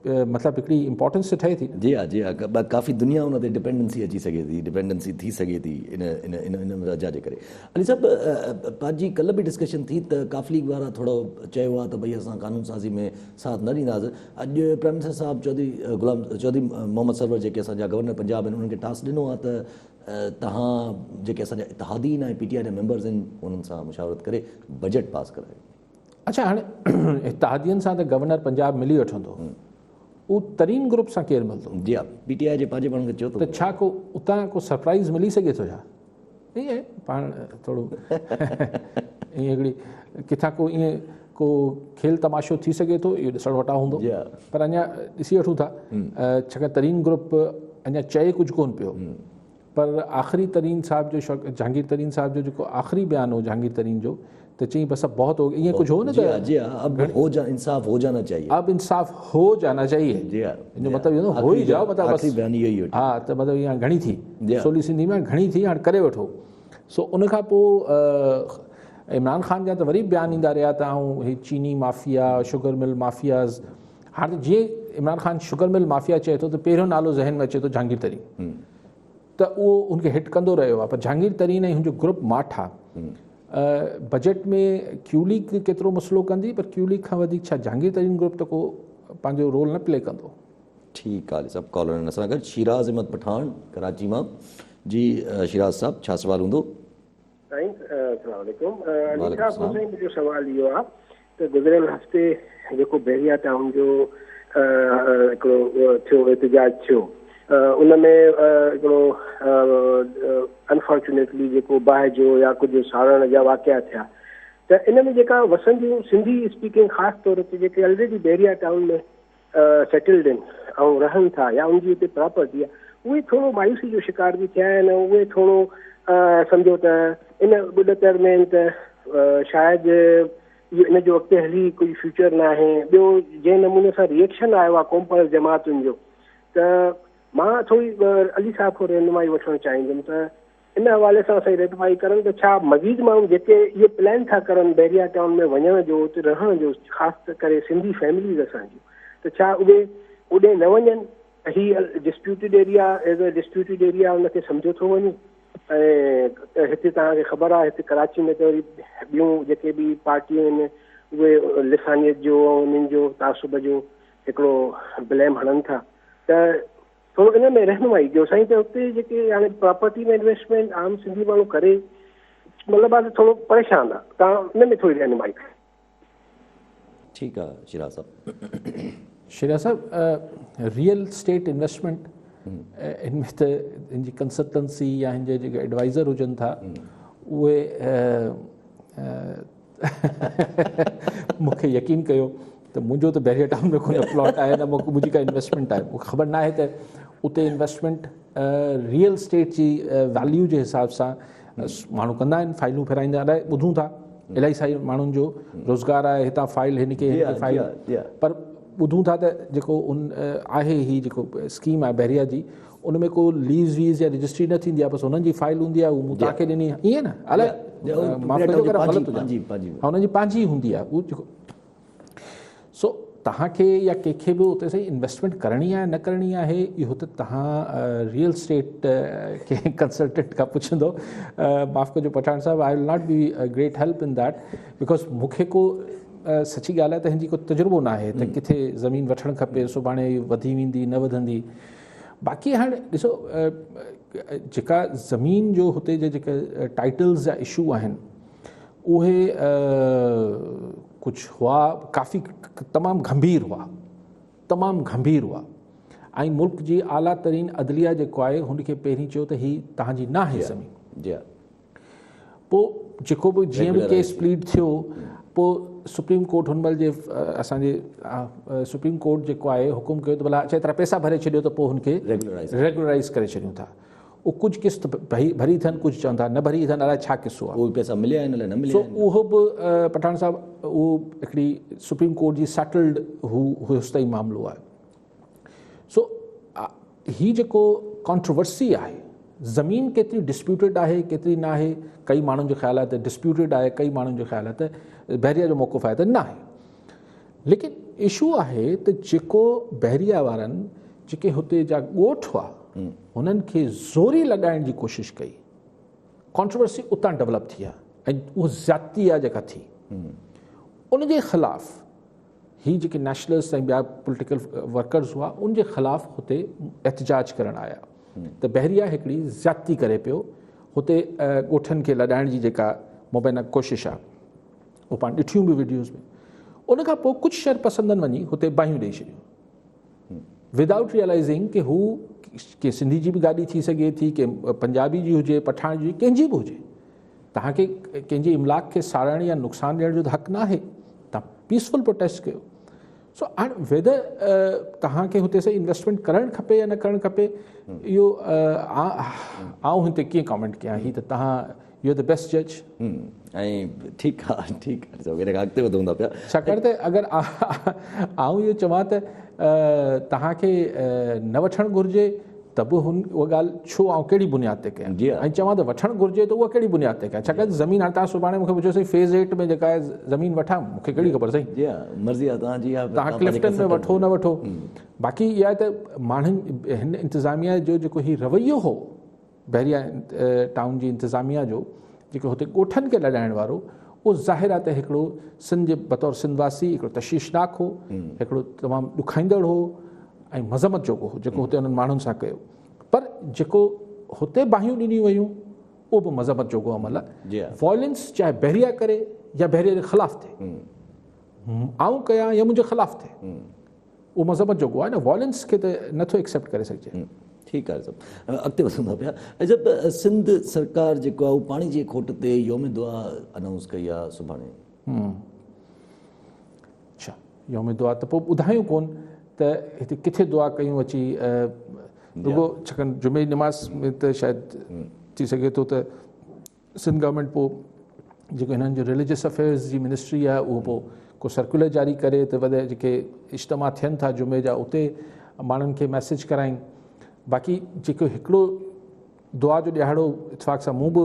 मतिलबु हिकिड़ी इम्पोर्टेंस ठहे थी। जी हा, जी हा, काफ़ी दुनिया उन ते डिपेंडेंसी अची सघे थी, डिपेंडेंसी थी सघे थी इन वजह जे करे। अली साहब, पंहिंजी कल्ह बि डिस्कशन थी त काफ़ी लीग वारा थोरो चयो आहे त भई असां कानून साज़ी में साथ न ॾींदासीं। अॼु प्राइम मिनिस्टर साहब चौधरी मोहम्मद सरवर जेके असांजा गवर्नर पंजाब आहिनि, उन्हनि खे टास्क ॾिनो आहे त तव्हां जेके असांजा इतिहादीन ऐं PTI जा मेंबर्स आहिनि उन्हनि सां मुशावरत करे बजट पास करायो। अच्छा, हाणे इतिहादियुनि सां त गवर्नर पंजाब मिली वठंदो, उहो तरीन ग्रुप सां केरु मिलंदो? जी हा, PTI जे पंहिंजे माण्हुनि खे चयो त छा को उतां को सरप्राइज़ मिली सघे थो छा? ईअं पाण थोरो ईअं हिकिड़ी किथां को ईअं को खेल तमाशो थी सघे थो, इहो ॾिसण वटा हूंदो, पर अञा ॾिसी वठूं था। छाकाणि तरीन ग्रुप अञा चए कुझु कोन पियो, पर आख़िरी तरीन साहब जो जहांगीर तरीन साहब जो जेको आख़िरी बयानु हो जहांगीर तरीन जो, तो चाहिए बस अब बहुत हो गया, ये कुछ हो ना जी अब इंसाफ हो जाना चाहिए, अब इंसाफ हो जाना चाहिए जी हाँ, जो मतलब ये हो ही जाओ, मतलब बस बयान यही हो। हाँ, तो मतलब यहाँ घणी थी सोली सिंधी में घणी थी, हाणे करे वठो। सो उन खां पोइ इमरान ख़ान जा त वरी बयान ईंदा रहिया त ही चीनी माफ़िया, शुगर मिल माफ़ियाज़। हाणे जीअं Imran Khan sugar mill mafia चए थो, तो पहिरियों नालो ज़हन में अचे थो जहांगीर तरीन, त उहो उनखे हिट कंदो रहियो आहे। पर जहांगीर तरीन ऐं हुनजो ग्रुप माठा बजट में क्यूलीग केतिरो मसइलो कंदी, पर क्यूलीग खां वधीक छा जहांगीर तरीन ग्रुप त को पंहिंजो रोल न प्ले कंदो। ठीकु आहे, सभु कॉलर आहिनि असां गॾु। शिराज अहमद पठान कराची मां। जी शिराज साहब, छा सवाल हूंदो? अस्सलाम वालेकुम। मुंहिंजो सवाल इहो आहे त गुज़िरियल हफ़्ते जेको बहरिया टाउन जो हिकिड़ो थियो एहतजाज थियो, उन में हिकिड़ो अनफॉर्चुनेटली जेको बाहि जो या कुझु साड़ण जा वाक़िया थिया, त इन में जेका वसंदियूं सिंधी स्पीकिंग ख़ासि तौर ते जेके ऑलरेडी बहरिया टाउन में सेटल्ड आहिनि ऐं रहनि था या उनजी हिते प्रॉपर्टी आहे, उहे थोरो मायूसी जो शिकार बि थिया आहिनि। उहे थोरो सम्झो त इन ॿुॾतर में त शायदि इहो इन जो अॻिते हली कोई फ्यूचर न आहे। ॿियो जंहिं नमूने सां रिएक्शन आयो आहे कॉम्पल जमातुनि जो, त मां थोरी अली साहब खां रहनुमाई वठणु चाहींदुमि त इन हवाले सां असांजी रहनुमाई करनि त छा मज़ीद माण्हू जेके इहो प्लान था करनि बहरिया टाउन में वञण जो, उते रहण जो, ख़ासि करे सिंधी फैमिलीज़ असांजूं, त छा उहे ओॾे न वञनि ही disputed area as a disputed area उनखे सम्झो थो वञे। ऐं हिते तव्हांखे ख़बर आहे हिते कराची में त वरी ॿियूं जेके बि पार्टियूं आहिनि उहे लिसानियत जो उन्हनि जो तासुब जो हिकिड़ो ब्लेम हणनि था। त थोरो इन में रहनुमाई ॾियो साईं, त हुते जेके हाणे प्रॉपर्टी में इन्वेस्टमेंट आम सिंधी माण्हू करे मतिलबु आहे थोरो परेशान आहे, तव्हां इन में थोरी रहनुमाई कयो। ठीकु आहे शिरा साहब। शिरा साहब, रियल स्टेट इन्वेस्टमेंट इनमें त इन जी कंसल्टेंसी या हिन जे जेके एडवाइज़र हुजनि था उहे मूंखे यकीन कयो त मुंहिंजो त बैरिया टाउन में कोई प्लॉट आहे न मुंहिंजी का इन्वेस्टमेंट आहे। मूंखे ख़बर न आहे त उते इन्वेस्टमेंट रियल स्टेट जी वैल्यू जे हिसाब सां माण्हू कंदा आहिनि, फाइलूं फिराईंदा अलाए ॿुधूं था इलाही सारी माण्हुनि जो रोज़गार आहे हितां फाइल हिन खे फाइल, पर ॿुधूं था त जेको उन आहे ही जेको स्कीम आहे बैरिया जी उन में को लीज़ वीज़ या रजिस्ट्री न थींदी आहे, बसि हुननि जी फाइल हूंदी आहे, उहा मूं तव्हांखे ॾिनी आहे ईअं न अलाए हुननि जी पंहिंजी हूंदी आहे उहो जेको। सो तव्हांखे या कंहिंखे बि उते सही इन्वेस्टमेंट करणी आहे न करणी आहे इहो त तव्हां रियल स्टेट के कंसल्टेंट खां पुछंदो। माफ़ कजो Pathan sahab, I will not be great help in that because मूंखे को सची ॻाल्हि आहे त हिनजी को तजुर्बो न आहे त किथे ज़मीन वठणु खपे, सुभाणे वधी वेंदी न वधंदी। बाक़ी हाणे ॾिसो जेका ज़मीन जो हुते जा जेके टाइटल्स जा इशू आहिनि उहे कुझु हुआ काफ़ी तमामु गंभीर हुआ ऐं मुल्क जी आला तरीन अदलिया जेको आहे हुनखे पहिरीं चयो त हीअ तव्हांजी न आहे ज़मीन। पोइ जेको बि जीअं बि केस प्लीड थियो पोइ सुप्रीम कोर्ट हुन महिल जे असांजे सुप्रीम कोर्ट जेको आहे हुकुम कयो त भला अच्छा एतिरा पैसा भरे छॾियो त पोइ हुनखे रेगुलराइज़ करे छॾियूं था। उहो कुझु किस्त भरी थियनि, कुझु चवनि था न भरी थियनि, अलाए छा किसो आहे, उहे पैसा मिलिया आहिनि न मिलिया। सो उहो बि पठान साहब उहो हिकिड़ी सुप्रीम कोर्ट जी सेटल्ड हुयुसि ताईं मामिलो आहे। सो हीअ जेको कॉन्ट्रोवर्सी आहे ज़मीन केतिरी डिस्प्यूटेड आहे केतिरी न आहे, कई माण्हुनि जो ख़्यालु आहे त डिस्प्यूटेड आहे, कई माण्हुनि जो ख़्यालु आहे त बैरिया जो मौक़ुफ़ आहे त न आहे। लेकिन इशू आहे त जेको बैरिया वारनि जेके हुते जा ॻोठ हुआ हुननि खे ज़ोरी लॻाइण जी कोशिशि कई, कॉन्ट्रोवर्सी उतां डेवलप थी आहे ऐं उहा ज़्यादती आहे जेका थी उनजे ख़िलाफ़ ही जेके नेशनलिस्ट ऐं ॿिया पॉलिटिकल वर्कर्स हुआ उनजे ख़िलाफ़ हुते एहतजाज करणु आया त बैरिया हिकिड़ी ज़्यादती करे पियो हुते ॻोठनि खे लॻाइण जी जेका मुबैना कोशिशि आहे उहो पाण ॾिठियूं बि वीडियोज़ में। उनखां पोइ कुझु शहर पसंदनि वञी हुते बाहियूं ॾेई छॾियूं विदाउट रियलाइज़िंग कि हू के सिंधी जी बि गाॾी थी सघे थी, के पंजाबी जी हुजे, पठाण जी, कंहिंजी बि हुजे। तव्हांखे कंहिंजे इमलाक खे साड़ण या नुक़सानु ॾियण जो त हक़ न आहे, तव्हां पीसफुल प्रोटेस्ट कयो। सो हाणे वेदर तव्हांखे हुते सां इन्वेस्टमेंट करणु खपे या न करणु खपे इहो आउं हिते कीअं कॉमेंट कयां, हीअ त तव्हां यू आर द बेस्ट जज। ऐं ठीकु आहे अॻिते वधूं था पिया, छाकाणि त अगरि आउं इहो चवां त तव्हांखे न वठणु घुरिजे त बि उहा ॻाल्हि छो ऐं कहिड़ी बुनियाद ते कयां, ऐं चवां त वठणु घुरिजे त उहा कहिड़ी बुनियाद ते कयां। छाकाणि ज़मीन हाणे तव्हां सुभाणे मूंखे पुछो साईं फेज़ 8 में जेका आहे ज़मीन वठां, मूंखे कहिड़ी ख़बर साईं, मर्ज़ी आहे तव्हांजी, तव्हां क्लिफ्टन में वठो न वठो। बाक़ी इहा आहे त माण्हुनि हिन इंतिज़ामिया जो जेको हीउ रवैयो हो बैरिया टाउन जी इंतिज़ामिया जो जेको हुते ॻोठनि खे लॻाइण वारो, उहो ज़ाहिर आहे त हिकिड़ो सिंध जे बतौर सिंधवासी हिकिड़ो तशवीशनाक हो, हिकिड़ो तमामु ॾुखाईंदड़ हो ऐं मज़मत जोॻो हो जेको हुते हुननि माण्हुनि सां कयो। पर जेको हुते बाहियूं ॾिनियूं वयूं उहो बि मज़मत जोॻो अमल आहे। वॉयलेंस चाहे बैरिया करे या बैरिया जे ख़िलाफ़ु थिए, आऊं कयां या मुंहिंजे ख़िलाफ़ु थिए, उहो मज़मत जोॻो आहे न, वॉयलेंस खे त नथो एक्सेप्ट करे सघिजे। ठीकु आहे सभु अॻिते वधूं था पिया। जब सिंध सरकार जेको आहे उहो पाणी जी खोट ते योम दुआ अनाउंस कई आहे सुभाणे। अच्छा योम दुआ त पोइ ॿुधायूं कोन त हिते किथे दुआ कयूं अची, रुगो छाकाणि जुमे नमाज़ में त शायदि थी सघे थो त सिंध गवर्नमेंट पोइ जेको हिननि जो रिलीजियस अफेयर्स जी मिनिस्ट्री आहे उहो पोइ को सर्कुलर जारी करे त वधि जेके इज्तिमा थियनि था जुमे जा उते माण्हुनि खे मैसेज कराइनि। बाक़ी जेको हिकिड़ो दुआ जो ॾियारो इतफ़ाक़ सां मूं बि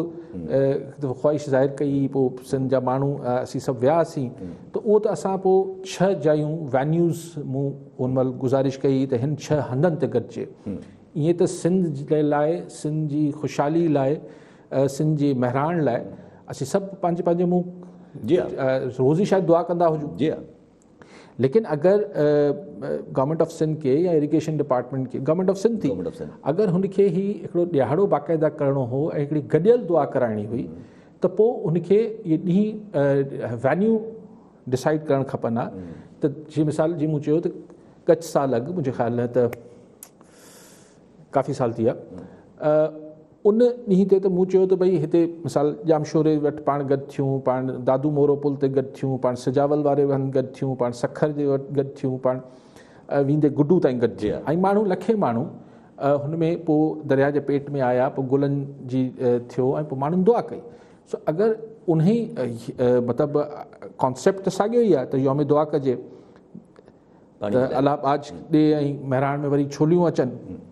ख़्वाहिश ज़ाहिर कई, पोइ सिंध जा माण्हू असीं सभु वियासीं, त उहो त असां पोइ 6 जायूं वेन्यूज़ मूं उन महिल गुज़ारिश कई त हिन 6 हंधनि ते गॾिजे। ईअं त सिंध जे लाइ, सिंध जी ख़ुशहाली लाइ, सिंध जी महिराण लाइ असीं सभु पंहिंजे पंहिंजे मूं रोज़ी शायदि दुआ कंदा हुजूं। जी लेकिन अगर गवर्नमेंट ऑफ सिंध के या इरिगेशन डिपार्टमेंट के, गवर्नमेंट ऑफ सिंध थी, अगर हुनखे ही हिकिड़ो ॾियारो बाक़ाइदा करिणो हो ऐं हिकिड़ी गॾियल दुआ कराइणी हुई त पोइ हुनखे इहे ॾींहं वेन्यू डिसाइड करणु खपनि हा। त जीअं मिसाल जीअं मूं चयो त कुझु साल अॻु मुंहिंजे ख़्याल में त काफ़ी साल थी विया, उन ॾींहं ते त मूं चयो त भई हिते मिसाल जामशोरे वटि पाण गॾु थियूं, पाण दादू मोरो पुल ते गॾु थियूं, पाण सिजावल वारे हंधि गॾु थियूं, पाण सखर जे वटि गॾु थियूं, पाण वेंदे गुडू ताईं गॾु थिया, ऐं माण्हू लखे माण्हू हुन में पोइ दरिया जे पेट में आया, पोइ गुलनि जी थियो ऐं पोइ माण्हुनि दुआ कई। सो अगरि उन ई मतिलबु कॉन्सेप्ट त साॻियो ई आहे त यौम दुआ कजे, त अलाह बाज ॾे ऐं महिराण में वरी छोलियूं अचनि,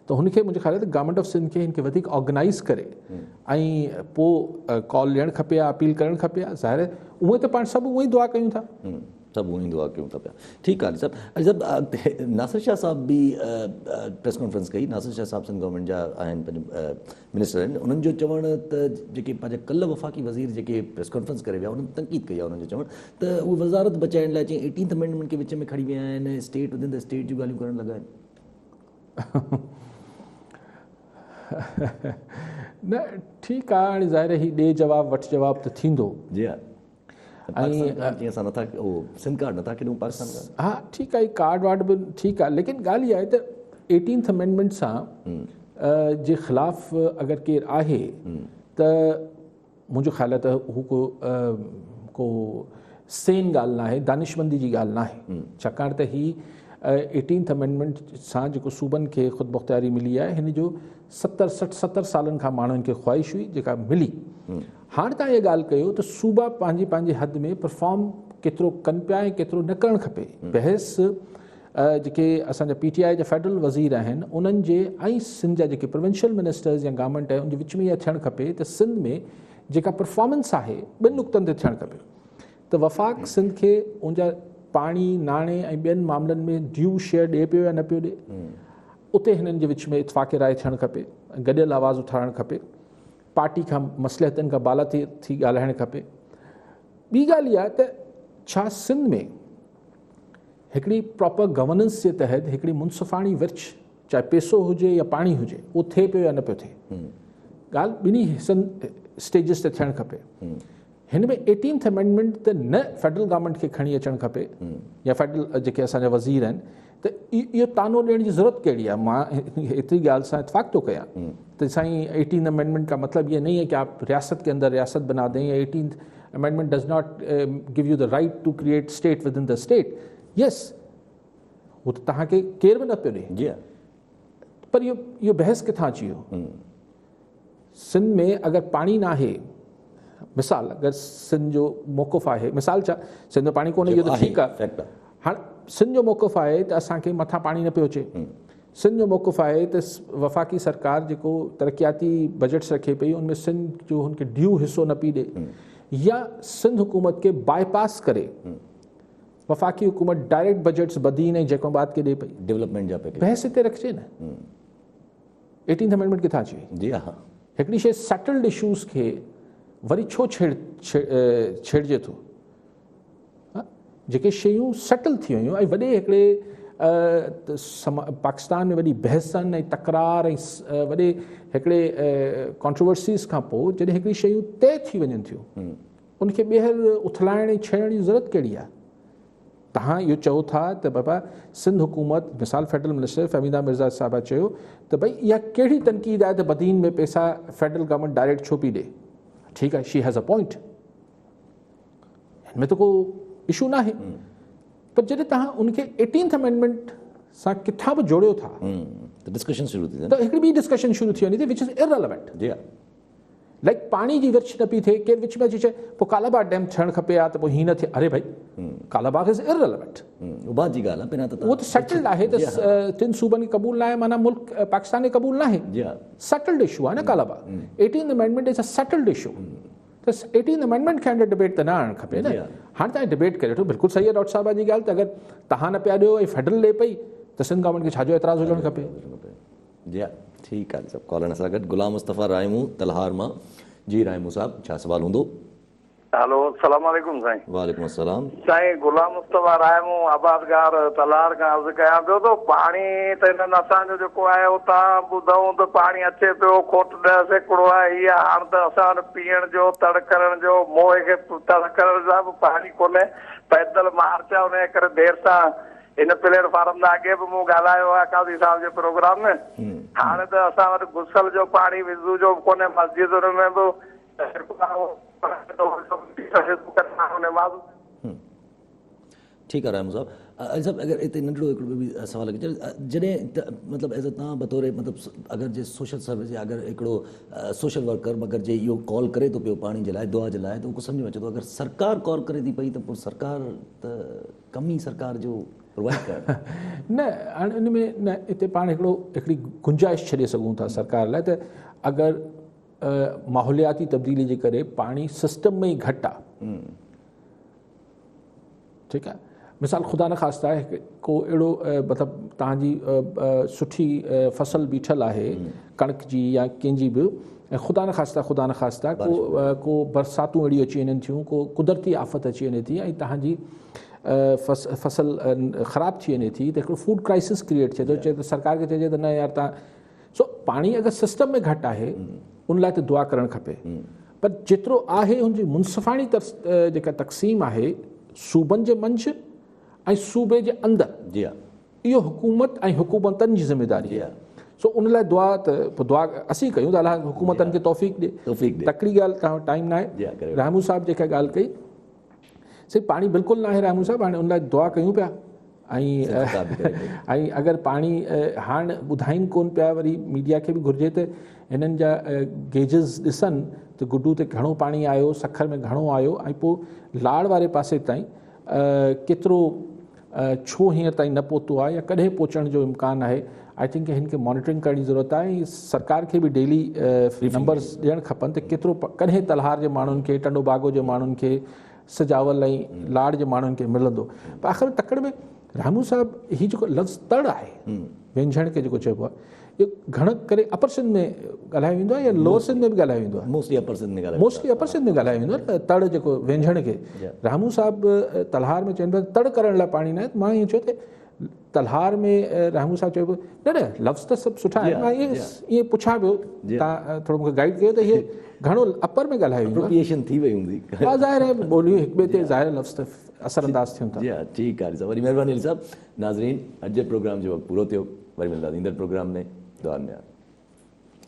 त हुनखे मुंहिंजे ख़्याल आहे त गवर्नमेंट ऑफ सिंध खे हिनखे वधीक ऑर्गेनाइज़ करे ऐं पोइ कॉल ॾियणु खपे या अपील करणु खपे। ज़ाहिर आहे उहे त पाण सभु उअं ई दुआ कयूं था, सभु उअं ई दुआ कयूं था पिया। ठीकु आहे सभु। नासिर शाह साहब बि प्रेस कॉन्फ्रेंस कई। नासिर शाह साहब सिंध गवर्नमेंट जा आहिनि, पंहिंजे मिनिस्टर आहिनि। उन्हनि जो चवणु त जेके पंहिंजा कल्ह वफ़ाक़ी वज़ीर जेके प्रेस कॉन्फ्रेंस करे विया, उन्हनि तनक़ीद कई आहे। उन्हनि जो चवणु त उहे वज़ारत बचाइण लाइ चई 18th अमेंडमेंट खे विच में खणी विया आहिनि, स्टेट विदिन द स्टेट जूं ॻाल्हियूं करणु लॻा आहिनि। न ठीकु आहे, हाणे ज़ाहिर ही ॾे जवाबु वठि जवाबु त थींदो। जी हा, ऐं असां नथा सिम कार्ड नथा खेॾूं पाकिस्तान खां। हा ठीकु आहे, कार्ड वार्ड बि ठीकु आहे, लेकिन ॻाल्हि इहा आहे त 18th अमेंडमेंट सां जे ख़िलाफ़ अगरि केरु आहे त मुंहिंजो ख़्याल आहे त हू को सेन ॻाल्हि न आहे, दानिशमंदी जी ॻाल्हि न आहे। छाकाणि त ही 18th अमेंडमेंट सां जेको सूबनि खे ख़ुदि मुख़्तियारी मिली आहे, हिन जो 70 सालनि खां माण्हुनि खे ख़्वाहिश हुई जेका मिली। हाणे तव्हां इहा ॻाल्हि कयो त सूबा पंहिंजी पंहिंजी हद में परफॉर्म केतिरो कनि पिया ऐं केतिरो न करणु खपे। बहस जेके असांजा PTI जा फेडरल वज़ीर आहिनि उन्हनि जे ऐं सिंध जा जेके प्रोविंशियल मिनिस्टर्स या गवर्नमेंट आहे उनजे विच में इहा थियणु खपे त सिंध में जेका परफॉर्मेंस आहे ॿिनि नुक़्तनि ते थियणु खपे। त वफ़ाक़ सिंध खे उनजा पाणी, नाणे ऐं ॿियनि मामलनि में ड्यू शेयर ॾिए पियो या न पियो ॾिए, उते हिननि जे विच में इतफ़ाक़ राय थियणु खपे, गॾियल आवाज़ उथारणु खपे, पार्टी खां मसलिहतनि खां बाला थी ॻाल्हाइणु खपे। ॿी ॻाल्हि इहा त छा सिंध में हिकिड़ी प्रॉपर गवर्नेंस जे तहत हिकिड़ी मुनसिफ़ाणी विर्छ, चाहे पैसो हुजे या पाणी हुजे, उहो थिए पियो या न पियो थिए, ॻाल्हि ॿिन्ही हिसनि स्टेजिस ते थियणु खपे। हिन में 18th अमेंडमेंट त न फेडरल गवर्नमेंट खे खणी अचणु खपे या फेडरल जेके असांजा वज़ीर आहिनि, त इहो तानो ॾियण जी ज़रूरत कहिड़ी आहे। मां एतिरी ॻाल्हि सां इतफ़ाक़ थो कयां त साईं 18th अमेंडमेंट का मतलब ये नहीं है कि आप रियासत के अंदर रियासत बना दें, या 18th amendment does not give you the right to create state within the state. Yes, वो तो तव्हांखे केर बि न पियो ॾे, जी पर इहो बहस किथां अची वियो। सिंध में अगरि पाणी न आहे, मिसाल अगरि सिंध जो मौक़ुफ़ आहे, मिसाल छा सिंध में पाणी कोन्हे इहो त ठीकु आहे, हाणे सिंध जो मौक़ुफ़ आहे त असांखे मथां पाणी न पियो अचे। सिंध जो मौक़ुफ़ आहे त वफ़ाक़ी सरकार जेको तरक़ियाती बजट्स रखे पई उनमें सिंध जो हुनखे ड्यू हिसो न पई ॾे, या सिंध हुकूमत खे बाईपास करे वफ़ाक़ी हुकूमत डायरेक्ट बजट्स बदीन ऐं जैकोबाद खे ॾे पई, डेवलपमेंट जा पैकेज बहस हिते रखिजे न। 18th अमेंडमेंट किथां अची वई? जी हा, हिकिड़ी शइ सेटल्ड इशूज़ खे वरी छो छेड़जे थो? जेके शयूं सेटल थी वियूं ऐं वॾे हिकिड़े पाकिस्तान में वॾी बहसनि ऐं तकरार ऐं वॾे हिकिड़े कॉन्ट्रोवर्सीज़ खां पोइ जॾहिं हिकिड़ी शयूं तइ थी वञनि थियूं, उनखे ॿीहर उथलाइण ऐं छेड़ण जी ज़रूरत कहिड़ी आहे? तव्हां इहो चओ था त बाबा सिंध हुकूमत, मिसाल फेडरल मिनिस्टर फहमीदा मिर्ज़ा साहिबा चयो त भई इहा कहिड़ी तनक़ीद आहे त बदीन में पैसा फेडरल गवर्नमेंट डायरेक्ट छो पई ॾे? ठीकु आहे, शी हैज़ अ पॉइंट, हिन में त को इशू न आहे, पर जॾहिं तव्हां उनखे 18th अमेंडमेंट सां किथां बि जोड़ियो था त डिस्कशन शुरू थी त हिकिड़ी ॿी डिस्कशन शुरू थी वञे थी विच इज़ इररिलेवेंट। जी हा, लाइक पाणी जी विर्छ न पई थिए, केरु विच में अची चए पोइ कालाबाग डैम थियणु खपे हा त पोइ हीअं न थिए, अरे भाई कालाबाग इज़ इररिलेवेंट, उहा जी ॻाल्हि आहे पहिरियां त उहो त सेटल्ड आहे त टिनि सूबनि खे क़बूल न आहे माना मुल्क पाकिस्तान खे क़बूल न आहे, सेटल्ड इशू आहे न Kalabagh. 18th amendment is a settled issue, त 18th अमेंडमेंट खे अंडर डिबेट त न आणणु खपे न। हाणे तव्हां डिबेट करे वठो, बिल्कुलु सही आहे डॉक्टर साहिब जी ॻाल्हि, त अगरि तव्हां न पिया ॾियो ऐं फेडरल ॾे पई त सिंध गवर्नमेंट खे छाजो एतिराज़ु हुजणु खपे। जी हा, ठीकु आहे सभु कॉलर सां गॾु। गुलाम मुस्तफ़ा रायमू तलहार मां। जी रायमू साहब, छा सवाल हूंदो? हेलो, अस्सलाम वालेकुम साईं। वालेकुम अस्सलाम साईं, गुलाम मुस्तफ़ा रायमू आबादगार तलहार खां अर्ज़ु कयां पियो थो, पाणी त हिननि असांजो जेको आहे उतां ॿुधूं त पाणी अचे पियो, खोट 10 सैकड़ो आहे, हीअ हाणे त असां वटि पीअण जो, तड़ करण जो, मोए खे तड़ करण जा बि पाणी कोन्हे, पैदल मार्च आहे, उनजे करे देरि सां इन प्लेटफॉर्म ते अॻे बि मूं ॻाल्हायो आहे काज़ी साहब जे प्रोग्राम में। हाणे त असां वटि गुसल जो पाणी विज़ू जो बि कोन्हे, मस्जिदुनि में बि ठीकु आहे रायमू साहब। अली साहब अगरि हिते नंढिड़ो हिकिड़ो बि सवाल अचे जॾहिं मतिलबु एज़ तव्हां बतौर मतिलबु अगरि जे सोशल सर्विस या अगरि हिकिड़ो सोशल वर्कर अगरि जे इहो कॉल करे थो पियो पाणी जे लाइ, दुआ जे लाइ, त उहो सम्झ में अचे थो अगरि सरकार कॉल करे थी पई त पोइ सरकार त कम ई सरकार जो प्रोवाइड करणु न। हाणे इन में न, हिते पाण हिकिड़ी गुंजाइश छॾे सघूं था सरकार लाइ, त अगरि माहौलियाती तब्दीली जे करे पाणी सिस्टम में ई घटि आहे, ठीकु आहे, मिसाल ख़ुदा न ख़ास्ता आहे को अहिड़ो मतिलबु तव्हांजी सुठी फसल बीठल आहे कणिक जी या कंहिंजी बि, ऐं ख़ुदा न ख़ास्ता को बरसातूं अहिड़ियूं अची वञनि थियूं, को कुदरती आफ़त अची वञे थी ऐं तव्हांजी फसल ख़राबु थी वञे थी, त हिकिड़ो फूड क्राइसिस क्रिएट थिए थो। चए त सरकार खे चइजे त न यार तव्हां पाणी अगरि सिस्टम में घटि आहे उन लाइ त दुआ करणु खपे, पर जेतिरो आहे हुनजी मुनसिफ़ाणी जेका तक़सीम आहे सूबनि जे मंझि ऐं सूबे जे अंदरि, इहो हुकूमत ऐं हुकूमतनि जी ज़िमेदारी आहे। सो उन लाइ दुआ त पोइ दुआ असीं कयूं त अलाह हुकूमतनि खे तौफ़ीक़ ॾे। तकड़ी ॻाल्हि, तव्हां टाइम न आहे। रायमू साहब जेका ॻाल्हि कई सही, पाणी बिल्कुलु न आहे रायमू साहब, हाणे उन लाइ दुआ कयूं पिया ऐं अगरि पाणी हाणे ॿुधाइनि कोन पिया, वरी मीडिया खे बि घुरिजे त हिननि जा गेजिस ॾिसनि त गुडू ते घणो पाणी आयो, सखर में घणो आयो, ऐं पोइ लाड़ वारे पासे ताईं केतिरो छो हींअर ताईं न पहुतो आहे या कॾहिं पहुचण जो इम्कानु आहे। आई थिंक हिन खे मॉनिटरिंग करण जी ज़रूरत आहे ऐं सरकार खे बि डेली नंबर्स ॾियणु खपनि त केतिरो कॾहिं तलहार जे माण्हुनि खे, टंडो बागो जे माण्हुनि खे, सजावल ऐं लाड़ जे माण्हुनि खे मिलंदो। पर आख़िर तकड़ में रामू साहब हीउ जेको लफ़्ज़ तड़ आहे, व्यंजन खे जेको चइबो आहे, इहो घणो करे अपर सिंध में ॻाल्हायो वेंदो आहे या लोअर सिंध में बि ॻाल्हायो वेंदो आहे? मोस्टली अपर सिंध में ॻाल्हायो वेंदो आहे। तड़ जेको व्यंजन खे रामू साहब तलहार में चवंदो आहे तड़ करण लाइ पाणी न आहे। मां ईअं चयो त तलहार में रामू साहब चइबो न लफ़्ज़ त सभु सुठा आहिनि, मां ईअं पुछां पियो, तव्हां थोरो मूंखे गाइड कयो त इहे घणो अपर में ॻाल्हायो वेंदो आहे? थी वई हूंदी, ज़ाहिर आहे ॿोलियूं हिक ॿिए ते ज़ाहिर लफ़्ज़ त असरअंदाज़ थियनि था। ठीकु आहे वरी महिरबानी साहब। नाज़रीन, अॼु जे प्रोग्राम जो वक़्तु पूरो थियो, वरी मिलंदासीं ईंदड़ प्रोग्राम में। दुआ में